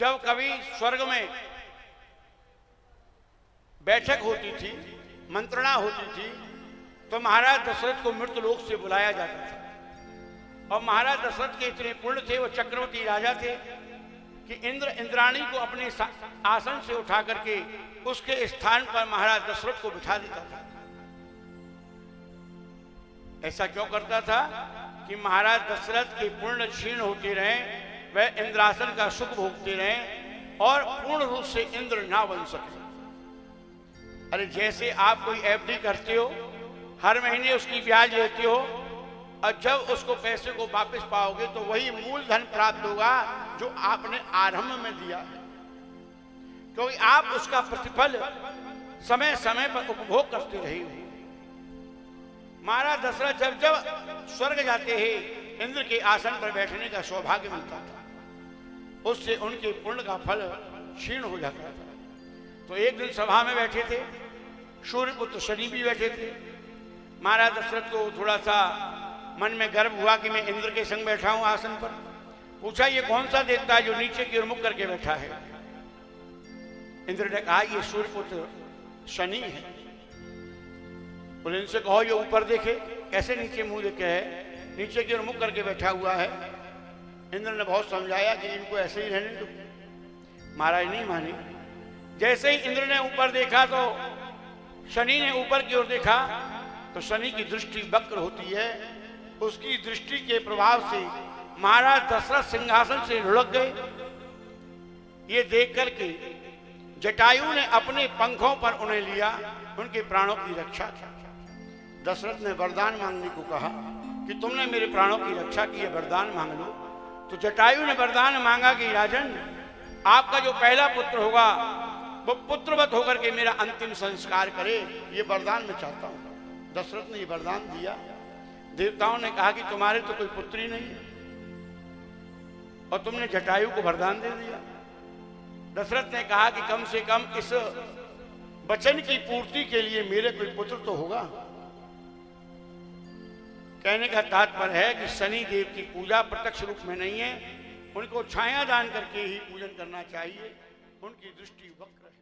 जब कभी स्वर्ग में बैठक होती थी, मंत्रणा होती थी, तो महाराज दशरथ को मृतलोक से बुलाया जाता था। और महाराज दशरथ के इतने पुण्य थे, वो चक्रवर्ती राजा थे कि इंद्र इंद्राणी को अपने आसन से उठा करके उसके स्थान पर महाराज दशरथ को बिठा देता था। ऐसा क्यों करता था कि महाराज दशरथ के पुण्य क्षीण होते रहे, वह इंद्रासन का सुख भोगते रहे और पूर्ण रूप से इंद्र ना बन सके। अरे जैसे आप कोई एफडी करते हो, हर महीने उसकी ब्याज लेते हो, और जब उसको पैसे को वापस पाओगे तो वही मूलधन प्राप्त होगा जो आपने आरंभ में दिया है, क्योंकि आप उसका प्रतिफल समय समय पर उपभोग करते रहे हो। महाराज दशरथ जब जब स्वर्ग जाते हैं, इंद्र के आसन पर बैठने का सौभाग्य मिलता था, उससे उनके पुण्य का फल क्षीण हो जाता था। तो एक दिन सभा में बैठे थे, सूर्यपुत्र शनि भी बैठे थे। महाराज दशरथ को थोड़ा सा मन में गर्व हुआ कि मैं इंद्र के संग बैठा हूं आसन पर। पूछा, ये कौन सा देवता है जो नीचे की ओर मुख करके बैठा है? इंद्र ने कहा, ये सूर्यपुत्र शनि है। बोले, इनसे कहो ये ऊपर देखे। कैसे नीचे मुंह देखे है? नीचे की ओर मुख करके बैठा हुआ है। इंद्र ने बहुत समझाया कि इनको ऐसे ही रहने दो। महाराज नहीं माने। जैसे ही इंद्र ने ऊपर देखा तो शनि ने ऊपर की ओर देखा, तो शनि की दृष्टि वक्र होती है। उसकी दृष्टि के प्रभाव से महाराज दशरथ सिंहासन से लुढ़क गए। ये देख करके जटायु ने अपने पंखों पर उन्हें लिया, उनके प्राणों की रक्षा की। दशरथ ने वरदान मांगने को कहा कि तुमने मेरे प्राणों की रक्षा की है, वरदान मांग लो। तो जटायु ने वरदान मांगा कि राजन, आपका जो पहला पुत्र होगा वो पुत्रवत होकर के मेरा अंतिम संस्कार करे, ये वरदान मैं चाहता हूं। दशरथ ने ये वरदान दिया। देवताओं ने कहा कि तुम्हारे तो कोई पुत्री नहीं है और तुमने जटायु को वरदान दे दिया। दशरथ ने कहा कि कम से कम इस वचन की पूर्ति के लिए मेरे कोई पुत्र तो होगा। कहने का तात्पर्य है कि शनि देव की पूजा प्रत्यक्ष रूप में नहीं है, उनको छाया दान करके ही पूजन करना चाहिए। उनकी दृष्टि वक्र है।